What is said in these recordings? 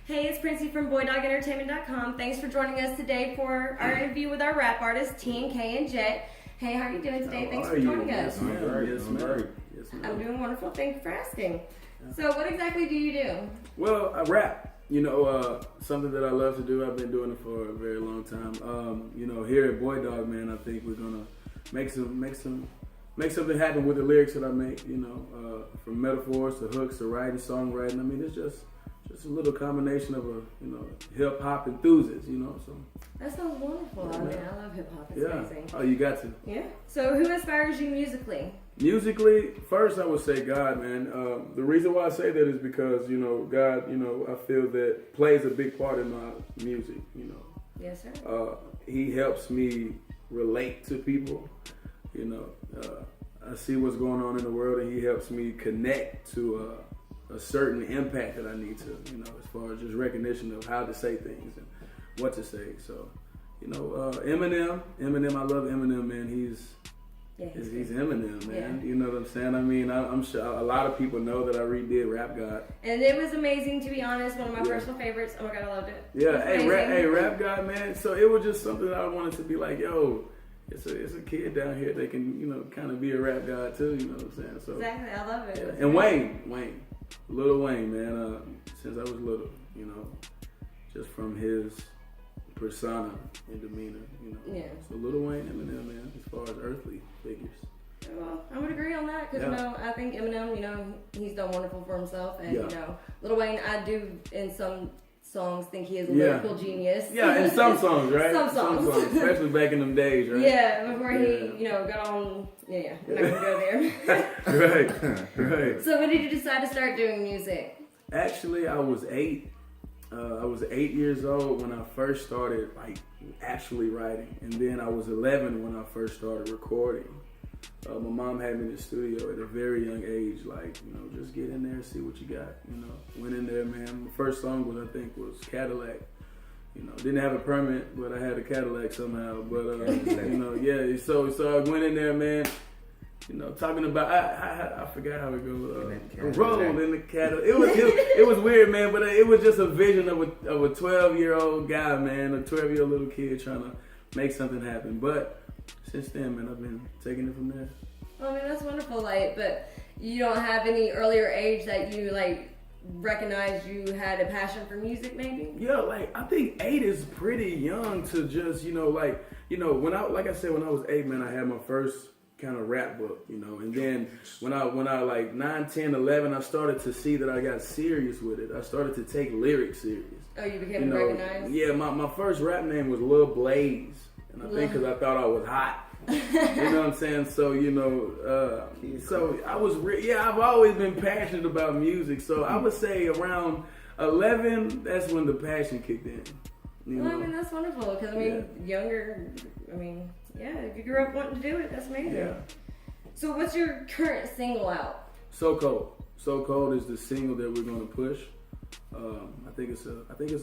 Hey, it's Princey from BoyDogEntertainment.com. Thanks for joining us today for our interview with our rap artists, TNK and Jet. Hey, how are you doing today? Thanks for joining us. I'm great. Yes, ma'am. I'm doing wonderful. Thank you for asking. So what exactly do you do? Well, I rap. Something that I love to do. I've been doing it for a very long time. Here at BoyDog, man, I think we're gonna make something happen with the lyrics that I make. From metaphors to hooks to writing, songwriting. I mean, it's just a little combination of a hip hop enthusiast. So That sounds wonderful. I mean, I love hip hop. It's amazing. Oh, you got to. Yeah. So who inspires you musically? Musically, first I would say God, man. The reason why I say that is because, God, I feel that plays a big part in my music, Yes, sir. He helps me relate to people, I see what's going on in the world and he helps me connect to a certain impact that I need to, as far as just recognition of how to say things and what to say. So, Eminem, I love Eminem, man. He's Eminem, man. Yeah. You know what I'm saying? I mean, I'm sure a lot of people know that I redid Rap God. And it was amazing, to be honest. One of my personal favorites. Oh my God, I loved it. Yeah, hey, Rap God, man. So it was just something that I wanted to be like, yo, it's a kid down here that can, kind of be a rap god too. You know what I'm saying? So exactly, I love it. Yeah. And Wayne, Lil Wayne, man. Since I was little, just from his persona and demeanor, Yeah. So Lil Wayne, Eminem, man, as far as earthly figures. Well, I would agree on that because I think Eminem, he's done wonderful for himself, and Lil Wayne, I do in some songs think he is a lyrical genius. Yeah, in some songs, right? Some songs, especially back in them days, right? Yeah, before he, got on. Yeah, I'm not gonna go there. Right. So when did you decide to start doing music? Actually, I was 8. I was 8 years old when I first started actually writing, and then I was 11 when I first started recording. My mom had me in the studio at a very young age, just get in there and see what you got. Went in there, man. My first song was Cadillac. Didn't have a permit, but I had a Cadillac somehow. But So I went in there, man. Talking about I forgot how it goes. Roll in the Cadillac. It was weird, man. But it was just a vision of a 12-year-old guy, man, a 12-year-old little kid trying to make something happen. But since then, man, I've been taking it from there. Well, I mean, that's wonderful. But you don't have any earlier age that you recognized you had a passion for music, maybe? Yeah, I think 8 is pretty young to just, when I was 8, man, I had my first kind of rap book, and then when I 9, 10, 11, I started to see that I got serious with it. I started to take lyrics serious. Oh, you became recognized? Yeah, my first rap name was Lil Blaze, and I think because I thought I was hot. You know what I'm saying? So, so I was, I've always been passionate about music. So I would say around 11, that's when the passion kicked in. Well, I mean, that's wonderful because, younger, if you grew up wanting to do it, that's amazing. Yeah. So what's your current single out? So Cold. So Cold is the single that we're going to push. I think it's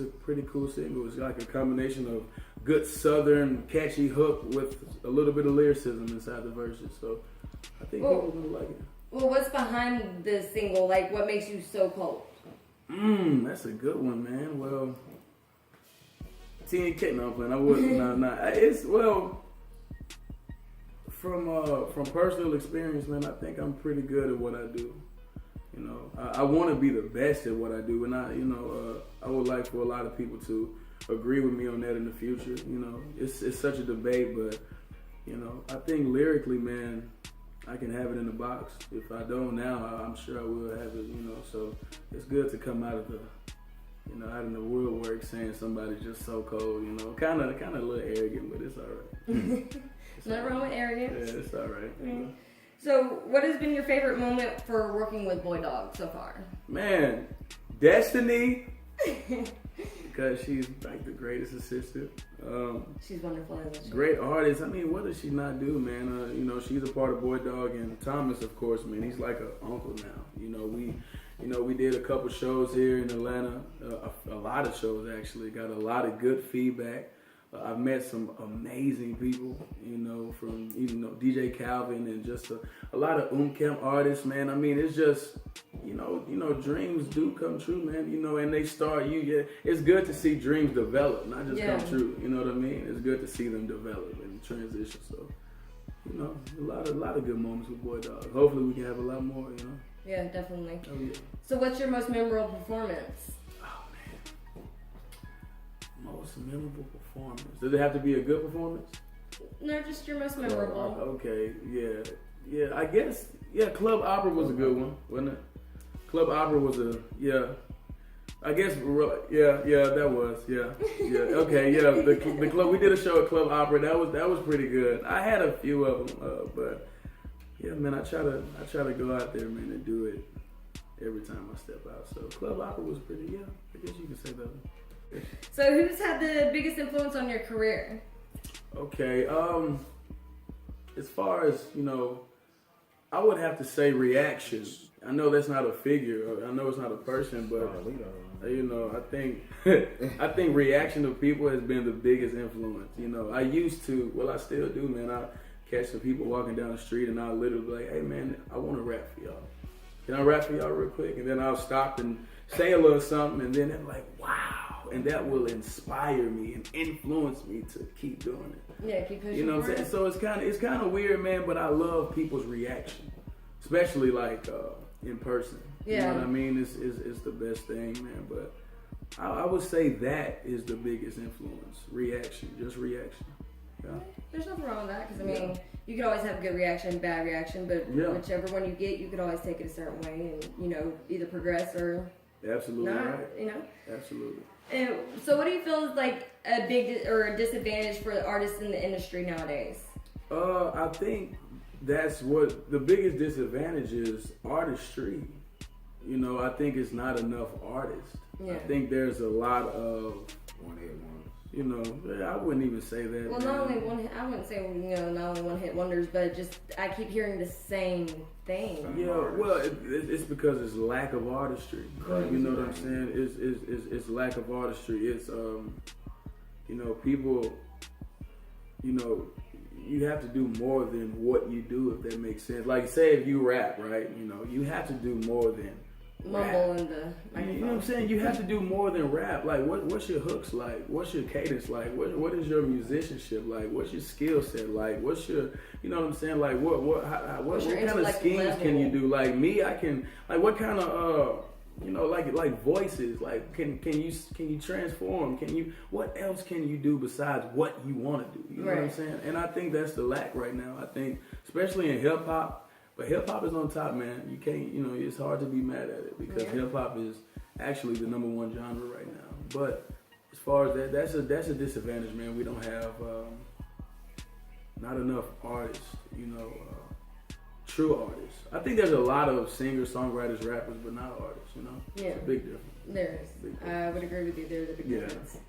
a pretty cool single. It's like a combination of good southern catchy hook with a little bit of lyricism inside the verses. So I think people are gonna like it. Well, what's behind the single? What makes you so cold? That's a good one, man. Well, TNK, no, I'm playing. I wouldn't. No. It's from personal experience, man. I think I'm pretty good at what I do. I want to be the best at what I do, and I would like for a lot of people to agree with me on that in the future. It's such a debate, but I think lyrically, man, I can have it in the box. If I don't now, I'm sure I will have it. So it's good to come out of the out in the woodwork saying somebody's just so cold. Kind of a little arrogant, but it's all right. Nothing wrong with arrogance. Yeah, it's all right. Mm-hmm. So, what has been your favorite moment for working with BoyDog so far? Man, Destiny, because she's the greatest assistant. She's wonderful, isn't she? Great artist. I mean, what does she not do, man? She's a part of BoyDog, and Thomas, of course, man, he's like an uncle now. We did a couple shows here in Atlanta, a lot of shows actually. Got a lot of good feedback. I've met some amazing people, from DJ Calvin and just a lot of Camp artists, man. I mean, it's just dreams do come true, man. And they start it's good to see dreams develop, not just come true. You know what I mean? It's good to see them develop and transition. So, a lot of good moments with BoyDog. Hopefully we can have a lot more, Yeah, definitely. Oh, yeah. So what's your most memorable performance? Oh, man. Most memorable performance. Does it have to be a good performance? No, just your most memorable. Okay, yeah. Yeah, I guess, Club Opera was a good one, wasn't it? Club Opera was I guess, that was, okay, the club, we did a show at Club Opera, that was pretty good. I had a few of them, but, yeah, man, I try to go out there, man, and do it every time I step out. So Club Opera was pretty, I guess you can say that. So who's had the biggest influence on your career? Okay, as far as, I would have to say reaction. I know that's not a figure. I know it's not a person, but I think I think reaction to people has been the biggest influence. I used to, I still do, man. I catch some people walking down the street, and I'll literally be like, "Hey, man, I want to rap for y'all. Can I rap for y'all real quick?" And then I'll stop and say a little something, and then they're like, "Wow," and that will inspire me and influence me to keep doing it. Yeah, keep pushing. You know what I'm saying? So it's kind of weird, man. But I love people's reaction, especially like in person. Yeah. You know what I mean? It's the best thing, man. But I would say that is the biggest influence. Reaction, just reaction. Yeah. There's nothing wrong with that, because I mean, you could always have a good reaction, bad reaction, but whichever one you get, you could always take it a certain way and either progress or absolutely not. Right. Absolutely. And so, what do you feel is like a big or a disadvantage for the artists in the industry nowadays? I think that's what the biggest disadvantage is: artistry. I think it's not enough artists. Yeah. I think there's a lot of one-hit wonders. I wouldn't even say that. Well, not only one. I wouldn't say not only one-hit wonders, but just I keep hearing the same thing. Yeah, well, it's because it's lack of artistry. You know what I'm saying? It's lack of artistry. It's people. You have to do more than what you do, if that makes sense. Like, say if you rap, right? You have to do more than mumble in the microphone. You know what I'm saying? You have to do more than rap. Like, what's your hooks like? What's your cadence like? What is your musicianship like? What's your skill set like? What's your, you know what I'm saying? Like, what kind of schemes can you do? Like me, I can, like, what kind of like voices, like can you transform? What else can you do besides what you want to do? You know what I'm saying? And I think that's the lack right now. I think, especially in hip hop. But hip hop is on top, man. You can't, it's hard to be mad at it, because hip hop is actually the #1 genre right now. But as far as that's a disadvantage, man. We don't have not enough artists, true artists. I think there's a lot of singers, songwriters, rappers, but not artists. Yeah, it's a big difference. There is. I would agree with you. There's a big difference.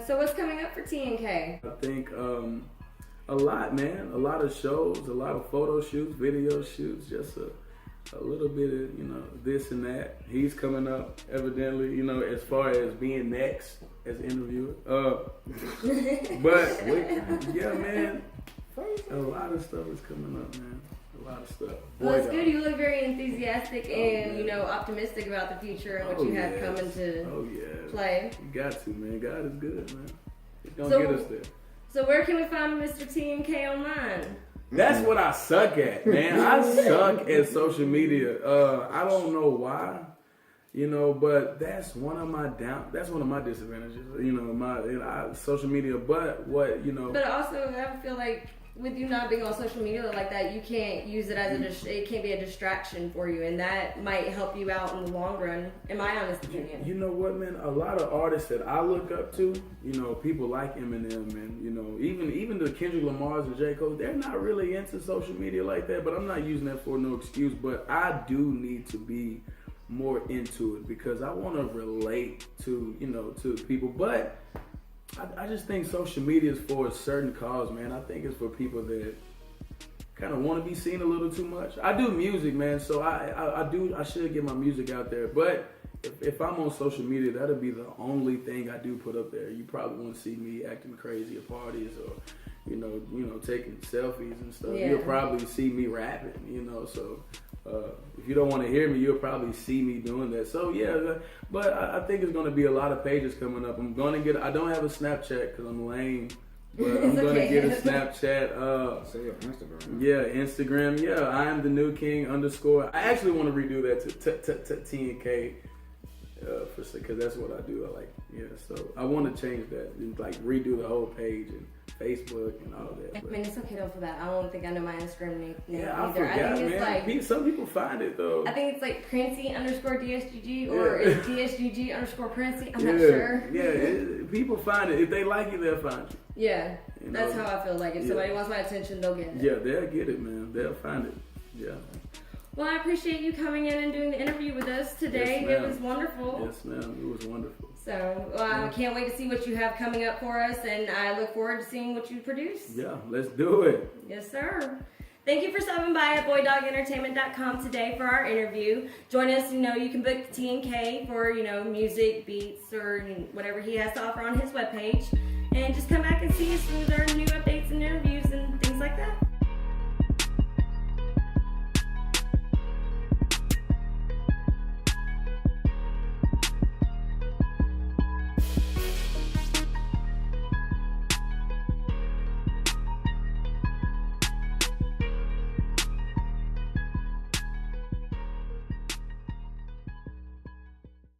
So what's coming up for TNK? I think. A lot, man. A lot of shows, a lot of photo shoots, video shoots, just a little bit of, this and that. He's coming up, evidently, as far as being next as an interviewer. But, yeah, man, a lot of stuff is coming up, man. A lot of stuff. Well, it's good. You look very enthusiastic and, optimistic about the future and what you have coming to play. You got to, man. God is good, man. He's going to get us there. So where can we find Mr. TNK online? That's what I suck at, man. I suck at social media. I don't know why, but that's one of my disadvantages. Social media. But what. But also, I feel like with you not being on social media like that, you can't use it as it can't be a distraction for you, and that might help you out in the long run, in my honest opinion. You know what, man? A lot of artists that I look up to, people like Eminem and even the Kendrick Lamars and J. Cole, they're not really into social media like that. But I'm not using that for no excuse. But I do need to be more into it, because I want to relate to people. But I just think social media is for a certain cause, man. I think it's for people that kind of want to be seen a little too much. I do music, man, so I should get my music out there. But if I'm on social media, that'll be the only thing I do put up there. You probably won't see me acting crazy at parties or, taking selfies and stuff. Yeah. You'll probably see me rapping, so if you don't want to hear me, you'll probably see me doing that. So yeah, but I think it's going to be a lot of pages coming up. I'm going to get. I don't have a Snapchat because I'm lame. But I'm going to get a Snapchat. Say your Instagram. Yeah, Instagram. Yeah, I am the new king _. I actually want to redo that to TNK. Because that's what I do. I like, so I want to change that and like redo the whole page and Facebook and all that. But. I mean, it's okay though for that. I don't think I know my Instagram name I either. forgot, I think it's man. like Some people find it though. I think it's like Princey _DSGG or DSGG _ Princey. I'm not sure. Yeah, people find it. If they like you, they'll find you. Yeah, that's how I feel. Like if somebody wants my attention, they'll get it. Yeah, they'll get it, man. They'll find it. Yeah. Well, I appreciate you coming in and doing the interview with us today. Yes, it was wonderful. Yes, ma'am. It was wonderful. So, I can't wait to see what you have coming up for us, and I look forward to seeing what you produce. Yeah, let's do it. Yes, sir. Thank you for stopping by at BoyDogEntertainment.com today for our interview. Join us. You can book TNK for, music, beats, or whatever he has to offer on his webpage. And just come back and see us as soon as